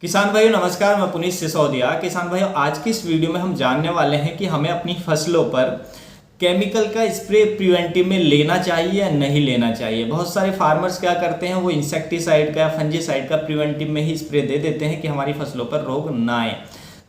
किसान भाइयों नमस्कार, मैं पुनीत सिसोदिया। किसान भाइयों, आज की इस वीडियो में हम जानने वाले हैं कि हमें अपनी फसलों पर केमिकल का स्प्रे प्रिवेंटिव में लेना चाहिए या नहीं लेना चाहिए। बहुत सारे फार्मर्स क्या करते हैं, वो इंसेक्टिसाइड का या फंजीसाइड का प्रिवेंटिव में ही स्प्रे दे देते हैं कि हमारी फसलों पर रोग ना आए।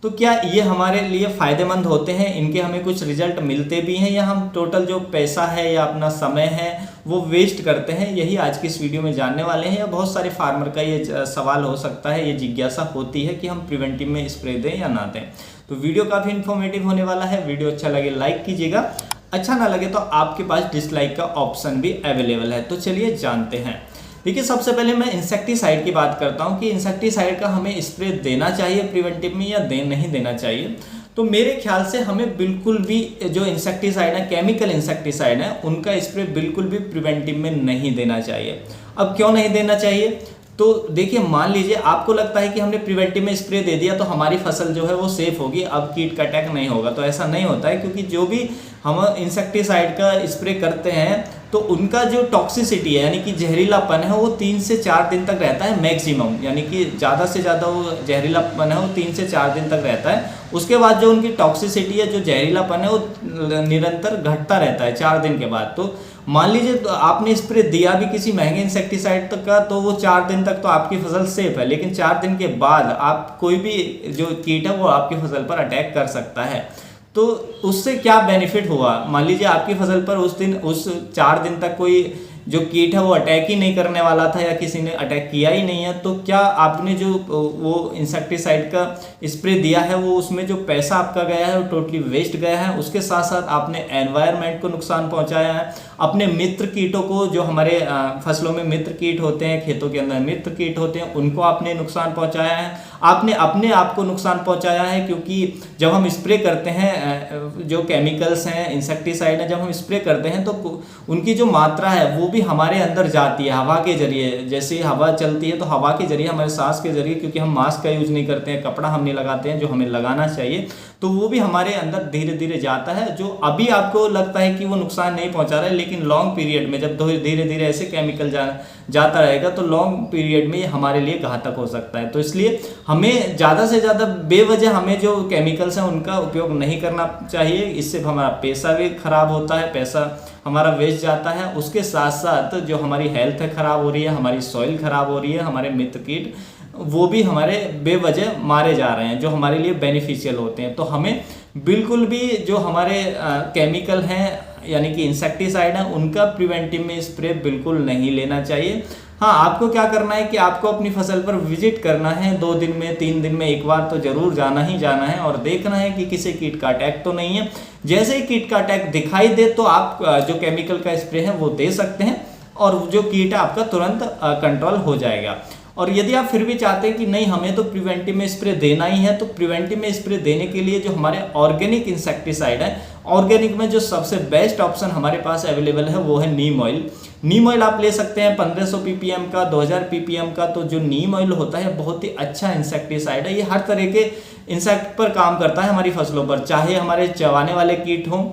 तो क्या ये हमारे लिए फ़ायदेमंद होते हैं, इनके हमें कुछ रिजल्ट मिलते भी हैं, या हम टोटल जो पैसा है या अपना समय है वो वेस्ट करते हैं? यही आज की इस वीडियो में जानने वाले हैं। या बहुत सारे फार्मर का ये सवाल हो सकता है, ये जिज्ञासा होती है कि हम प्रिवेंटिव में स्प्रे दें या ना दें। तो वीडियो काफ़ी इन्फॉर्मेटिव होने वाला है। वीडियो अच्छा लगे लाइक कीजिएगा, अच्छा ना लगे तो आपके पास डिसलाइक का ऑप्शन भी अवेलेबल है। तो चलिए जानते हैं। देखिए, सबसे पहले मैं इंसेक्टिसाइड की बात करता हूं कि इंसेक्टिसाइड का हमें स्प्रे देना चाहिए प्रिवेंटिव में या नहीं देना चाहिए। तो मेरे ख्याल से हमें बिल्कुल भी जो इंसेक्टिसाइड है, केमिकल इंसेक्टिसाइड है, उनका स्प्रे बिल्कुल भी प्रिवेंटिव में नहीं देना चाहिए। अब क्यों नहीं देना चाहिए? तो देखिए, मान लीजिए आपको लगता है कि हमने प्रिवेंटिव में स्प्रे दे दिया तो हमारी फसल जो है वो सेफ होगी, अब कीट का अटैक नहीं होगा। तो ऐसा नहीं होता है, क्योंकि जो भी हम इंसेक्टिसाइड का स्प्रे करते हैं तो उनका जो टॉक्सिसिटी है, यानी कि जहरीलापन है, वो 3 से 4 दिन तक रहता है मैक्सिमम। यानी कि ज़्यादा से ज़्यादा वो जहरीलापन है वो 3 से 4 दिन तक रहता है। उसके बाद जो उनकी टॉक्सिसिटी है, जो जहरीलापन है, वो निरंतर घटता रहता है 4 दिन के बाद। तो मान लीजिए तो आपने स्प्रे दिया भी किसी महंगे इंसेक्टिसाइड तक का, तो वो 4 दिन तक तो आपकी फसल सेफ है, लेकिन 4 दिन के बाद आप कोई भी जो कीट है वो आपकी फसल पर अटैक कर सकता है। तो उससे क्या बेनिफिट हुआ? मान लीजिए आपकी फसल पर उस 4 दिन तक कोई जो कीट है वो अटैक ही नहीं करने वाला था, या किसी ने अटैक किया ही नहीं है, तो क्या आपने जो वो इंसेक्टिसाइड का स्प्रे दिया है वो उसमें जो पैसा आपका गया है वो टोटली वेस्ट गया है। उसके साथ साथ आपने एनवायरनमेंट को नुकसान पहुंचाया है, अपने मित्र कीटों को, जो हमारे फसलों में मित्र कीट होते हैं, खेतों के अंदर मित्र कीट होते हैं, उनको आपने नुकसान पहुंचाया है। आपने अपने आप को नुकसान पहुंचाया है, क्योंकि जब हम स्प्रे करते हैं, जो केमिकल्स हैं, इंसेक्टिसाइड है, जब हम स्प्रे करते हैं तो उनकी जो मात्रा है वो भी हमारे अंदर जाती है हवा के जरिए। जैसे ही हवा चलती है तो हवा के जरिए, हमारे सांस के जरिए, क्योंकि हम मास्क का यूज नहीं करते हैं, कपड़ा हम नहीं लगाते हैं जो हमें लगाना चाहिए, तो वो भी हमारे अंदर धीरे धीरे जाता है। जो अभी आपको लगता है कि वो नुकसान नहीं पहुंचा रहा है, लेकिन लॉन्ग पीरियड में जब धीरे धीरे ऐसे केमिकल जाता रहेगा तो लॉन्ग पीरियड में ये हमारे लिए घातक हो सकता है। तो इसलिए हमें ज़्यादा से ज़्यादा बेवजह हमें जो केमिकल्स हैं उनका उपयोग नहीं करना चाहिए। इससे हमारा पैसा भी खराब होता है, पैसा हमारा वेस्ट जाता है। उसके साथ साथ जो हमारी हेल्थ है खराब हो रही है, हमारी सॉइल खराब हो रही है, हमारे मित्र कीट वो भी हमारे बेवजह मारे जा रहे हैं, जो हमारे लिए बेनिफिशियल होते हैं। तो हमें बिल्कुल भी जो हमारे केमिकल हैं, यानी कि इंसेक्टिसाइड हैं, उनका प्रिवेंटिव में स्प्रे बिल्कुल नहीं लेना चाहिए। हाँ, आपको क्या करना है कि आपको अपनी फसल पर विजिट करना है, 2 दिन में 3 दिन में एक बार तो जरूर जाना ही जाना है, और देखना है कि किसी कीट का अटैक तो नहीं है। जैसे ही कीट का अटैक दिखाई दे तो आप जो केमिकल का स्प्रे है वो दे सकते हैं, और जो कीट है आपका तुरंत कंट्रोल हो जाएगा। और यदि आप फिर भी चाहते हैं कि नहीं, हमें तो प्रिवेंटिव में स्प्रे देना ही है, तो प्रिवेंटिव में स्प्रे देने के लिए जो हमारे ऑर्गेनिक इंसेक्टिसाइड है, ऑर्गेनिक में जो सबसे बेस्ट ऑप्शन हमारे पास अवेलेबल है वो है नीम ऑयल। नीम ऑयल आप ले सकते हैं 1500 ppm का, 2000 ppm का। तो जो नीम ऑयल होता है बहुत ही अच्छा इंसेक्टिसाइड है। ये हर तरह के इंसेक्ट पर काम करता है हमारी फसलों पर, चाहे हमारे चबाने वाले कीट हों,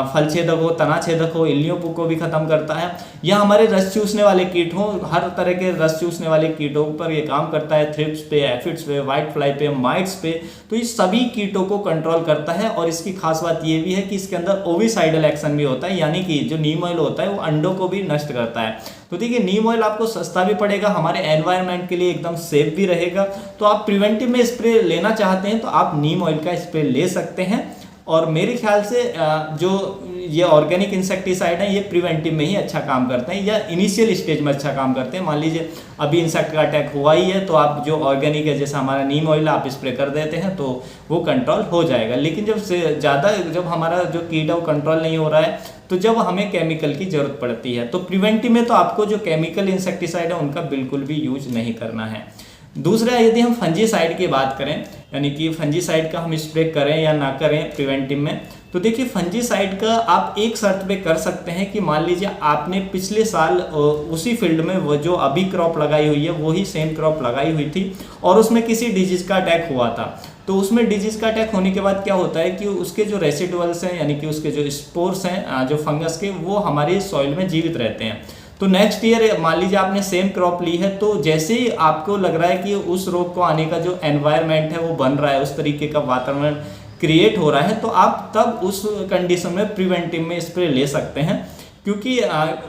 फल छेदक हो, तना छेदक हो, इल्लियों को भी खत्म करता है, या हमारे रस चूसने वाले कीट हों, हर तरह के रस चूसने वाले कीटों पर ये काम करता है। थ्रिप्स पे, एफिड्स पे, व्हाइट फ्लाई पे, माइट्स पे, तो ये सभी कीटों को कंट्रोल करता है। और इसकी खास बात ये भी है कि इसके अंदर ओविसाइडल एक्शन भी होता है, यानी कि जो नीम ऑयल होता है वो अंडों को भी नष्ट करता है। तो देखिए, नीम ऑयल आपको सस्ता भी पड़ेगा, हमारे एनवायरनमेंट के लिए एकदम सेफ भी रहेगा। तो आप प्रिवेंटिव में स्प्रे लेना चाहते हैं तो आप नीम ऑयल का स्प्रे ले सकते हैं। और मेरे ख्याल से जो ये ऑर्गेनिक इंसेक्टिसाइड है ये प्रिवेंटिव में ही अच्छा काम करते हैं, या इनिशियल स्टेज में अच्छा काम करते हैं। मान लीजिए अभी इंसेक्ट का अटैक हुआ ही है, तो आप जो ऑर्गेनिक है, जैसे हमारा नीम ऑयल, आप स्प्रे कर देते हैं तो वो कंट्रोल हो जाएगा। लेकिन जब हमारा जो कीट है वो कंट्रोल नहीं हो रहा है, तो जब हमें केमिकल की जरूरत पड़ती है, तो प्रिवेंटिव में तो आपको जो केमिकल इंसेक्टिसाइड है उनका बिल्कुल भी यूज नहीं करना है। दूसरा, यदि हम फंजीसाइड की बात करें, यानी कि फंजीसाइड का हम स्प्रे करें या ना करें प्रिवेंटिव में, तो देखिए, फंजीसाइड का आप एक शर्त पे कर सकते हैं कि मान लीजिए आपने पिछले साल उसी फील्ड में वो जो अभी क्रॉप लगाई हुई है वही सेम क्रॉप लगाई हुई थी, और उसमें किसी डिजीज का अटैक हुआ था। तो उसमें डिजीज का अटैक होने के बाद क्या होता है कि उसके जो रेसिडुअल्स हैं, यानी कि उसके जो स्पोर्स हैं, जो फंगस के, वो हमारी सॉइल में जीवित रहते हैं। तो नेक्स्ट ईयर मान लीजिए आपने सेम क्रॉप ली है, तो जैसे ही आपको लग रहा है कि उस रोग को आने का जो एनवायरनमेंट है वो बन रहा है, उस तरीके का वातावरण क्रिएट हो रहा है, तो आप तब उस कंडीशन में प्रिवेंटिव में स्प्रे ले सकते हैं, क्योंकि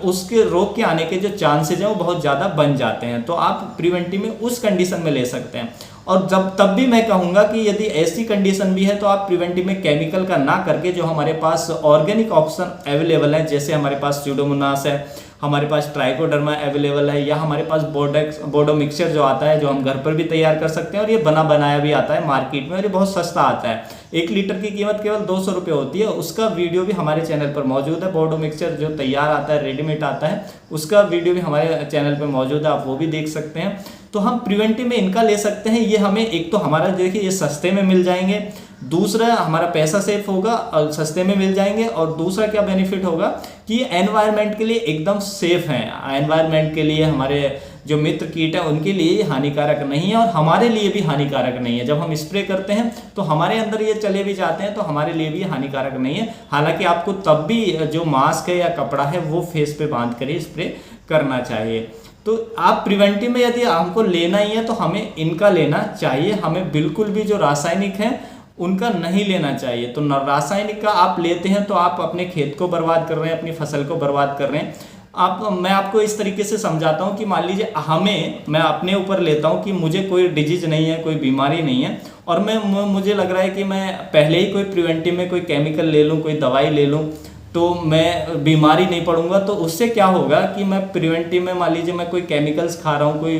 उसके रोग के आने के जो चांसेज हैं वो बहुत ज़्यादा बन जाते हैं। तो आप प्रिवेंटिव में उस कंडीशन में ले सकते हैं। और तब भी मैं कहूँगा कि यदि ऐसी कंडीशन भी है तो आप प्रिवेंटिव में केमिकल का ना करके जो हमारे पास ऑर्गेनिक ऑप्शन अवेलेबल है, जैसे हमारे पास स्यूडोमोनास है, हमारे पास ट्राइकोडर्मा अवेलेबल है, या हमारे पास बोर्डो मिक्सचर जो आता है, जो हम घर पर भी तैयार कर सकते हैं, और ये बना बनाया भी आता है मार्केट में, और ये बहुत सस्ता आता है। 1 लीटर की कीमत केवल 200 रुपये होती है। उसका वीडियो भी हमारे चैनल पर मौजूद है। बोर्डो मिक्सचर जो तैयार आता है, रेडीमेड आता है, उसका वीडियो भी हमारे चैनल पर मौजूद है, आप वो भी देख सकते हैं। तो हम प्रिवेंटिव में इनका ले सकते हैं। ये हमें एक तो हमारा देखिए ये सस्ते में मिल जाएंगे, दूसरा हमारा पैसा सेफ होगा और सस्ते में मिल जाएंगे, और दूसरा क्या बेनिफिट होगा कि ये एनवायरनमेंट के लिए एकदम सेफ हैं। एनवायरनमेंट के लिए, हमारे जो मित्र कीट है उनके लिए ये हानिकारक नहीं है, और हमारे लिए भी हानिकारक नहीं है। जब हम स्प्रे करते हैं तो हमारे अंदर ये चले भी जाते हैं, तो हमारे लिए भी हानिकारक नहीं है। हालांकि आपको तब भी जो मास्क है या कपड़ा है वो फेस पे बांध कर ही स्प्रे करना चाहिए। तो आप प्रिवेंटिव में यदि हमको लेना ही है तो हमें इनका लेना चाहिए। हमें बिल्कुल भी जो रासायनिक है उनका नहीं लेना चाहिए। तो रासायनिक का आप लेते हैं तो आप अपने खेत को बर्बाद कर रहे हैं, अपनी फसल को बर्बाद कर रहे हैं। मैं आपको इस तरीके से समझाता हूँ कि मान लीजिए मैं अपने ऊपर लेता हूँ कि मुझे कोई डिजीज नहीं है, कोई बीमारी नहीं है, और मुझे लग रहा है कि मैं पहले ही कोई प्रिवेंटिव में कोई केमिकल ले लूँ, कोई दवाई ले लूँ तो मैं बीमारी नहीं पड़ूंगा। तो उससे क्या होगा कि मैं प्रिवेंटिव में मान लीजिए मैं कोई केमिकल्स खा रहा हूँ, कोई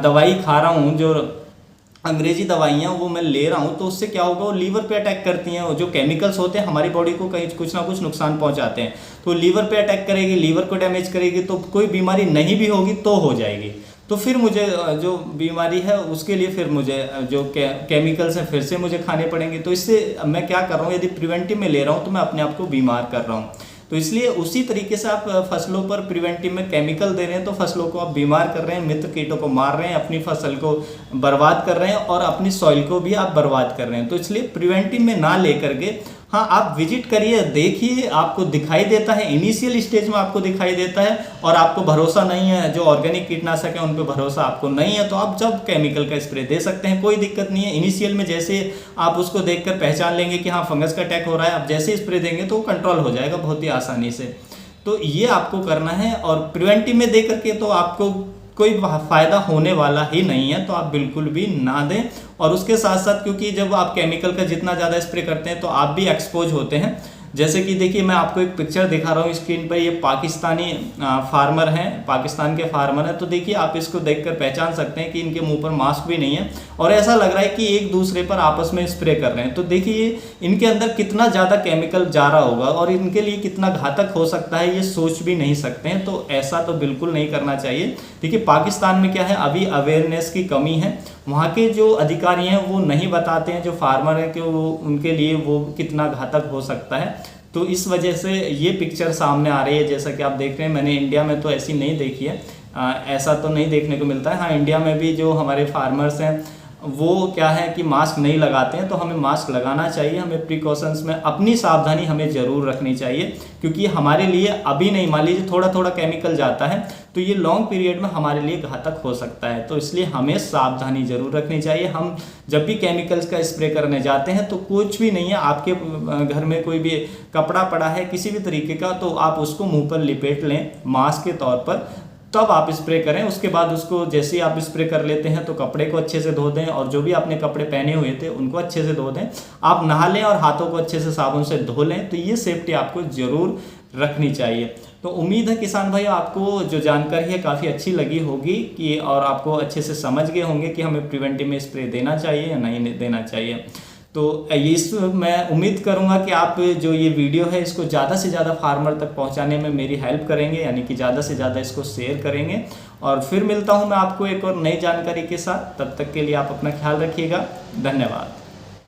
दवाई खा रहा हूँ, जो अंग्रेजी दवाइयाँ वो मैं ले रहा हूँ, तो उससे क्या होगा, वो लीवर पे अटैक करती हैं। जो केमिकल्स होते हैं हमारी बॉडी को कहीं कुछ ना कुछ नुकसान पहुँचाते हैं, तो लीवर पे अटैक करेगी, लीवर को डैमेज करेगी, तो कोई बीमारी नहीं भी होगी तो हो जाएगी। तो फिर मुझे जो बीमारी है उसके लिए फिर मुझे जो केमिकल्स हैं फिर से मुझे खाने पड़ेंगे। तो इससे मैं क्या कर रहा हूँ, यदि प्रिवेंटिव में ले रहा हूँ तो मैं अपने आप को बीमार कर रहा हूँ। तो इसलिए उसी तरीके से आप फसलों पर प्रिवेंटिव में केमिकल दे रहे हैं तो फसलों को आप बीमार कर रहे हैं, मित्र कीटों को मार रहे हैं, अपनी फसल को बर्बाद कर रहे हैं, और अपनी सॉइल को भी आप बर्बाद कर रहे हैं। तो इसलिए प्रिवेंटिव में ना लेकर के हाँ आप विजिट करिए, देखिए, आपको दिखाई देता है, इनिशियल स्टेज में आपको दिखाई देता है, और आपको भरोसा नहीं है, जो ऑर्गेनिक कीटनाशक है उन पर भरोसा आपको नहीं है, तो आप जब केमिकल का स्प्रे दे सकते हैं, कोई दिक्कत नहीं है। इनिशियल में जैसे आप उसको देखकर पहचान लेंगे कि हाँ फंगस का अटैक हो रहा है, आप जैसे स्प्रे देंगे तो कंट्रोल हो जाएगा बहुत ही आसानी से। तो ये आपको करना है, और प्रिवेंटिव में दे करके तो आपको कोई फायदा होने वाला ही नहीं है, तो आप बिल्कुल भी ना दें। और उसके साथ साथ क्योंकि जब आप केमिकल का जितना ज़्यादा स्प्रे करते हैं तो आप भी एक्सपोज होते हैं। जैसे कि देखिए मैं आपको एक पिक्चर दिखा रहा हूँ स्क्रीन पर, ये पाकिस्तानी फार्मर हैं, पाकिस्तान के फार्मर हैं। तो देखिए आप इसको देखकर पहचान सकते हैं कि इनके मुंह पर मास्क भी नहीं है, और ऐसा लग रहा है कि एक दूसरे पर आपस में स्प्रे कर रहे हैं। तो देखिए इनके अंदर कितना ज़्यादा केमिकल जा रहा होगा, और इनके लिए कितना घातक हो सकता है ये सोच भी नहीं सकते हैं। तो ऐसा तो बिल्कुल नहीं करना चाहिए। देखिए पाकिस्तान में क्या है, अभी अवेयरनेस की कमी है, वहाँ के जो अधिकारी हैं वो नहीं बताते हैं जो फार्मर हैं कि वो उनके लिए वो कितना घातक हो सकता है। तो इस वजह से ये पिक्चर सामने आ रही है, जैसा कि आप देख रहे हैं। मैंने इंडिया में तो ऐसी नहीं देखी है, ऐसा तो नहीं देखने को मिलता है। हाँ इंडिया में भी जो हमारे फार्मर्स हैं वो क्या है कि मास्क नहीं लगाते हैं, तो हमें मास्क लगाना चाहिए। हमें प्रिकॉशंस में अपनी सावधानी हमें ज़रूर रखनी चाहिए, क्योंकि हमारे लिए अभी नहीं, मान लीजिए थोड़ा थोड़ा केमिकल जाता है तो ये लॉन्ग पीरियड में हमारे लिए घातक हो सकता है। तो इसलिए हमें सावधानी ज़रूर रखनी चाहिए। हम जब भी केमिकल्स का स्प्रे करने जाते हैं तो कुछ भी नहीं है, आपके घर में कोई भी कपड़ा पड़ा है किसी भी तरीके का, तो आप उसको मुँह पर लिपेट लें मास्क के तौर पर, तब आप स्प्रे करें। उसके बाद उसको जैसे ही आप स्प्रे कर लेते हैं तो कपड़े को अच्छे से धो दें, और जो भी आपने कपड़े पहने हुए थे उनको अच्छे से धो दें। आप नहा लें और हाथों को अच्छे से साबुन से धो लें। तो ये सेफ्टी आपको ज़रूर रखनी चाहिए। तो उम्मीद है किसान भाई आपको जो जानकारी है काफ़ी अच्छी लगी होगी कि, और आपको अच्छे से समझ गए होंगे कि हमें प्रिवेंटिव में स्प्रे देना चाहिए या नहीं देना चाहिए। तो इस मैं उम्मीद करूंगा कि आप जो ये वीडियो है इसको ज़्यादा से ज़्यादा फार्मर तक पहुंचाने में मेरी हेल्प करेंगे, यानी कि ज़्यादा से ज़्यादा इसको शेयर करेंगे। और फिर मिलता हूं मैं आपको एक और नई जानकारी के साथ, तब तक के लिए आप अपना ख्याल रखिएगा। धन्यवाद।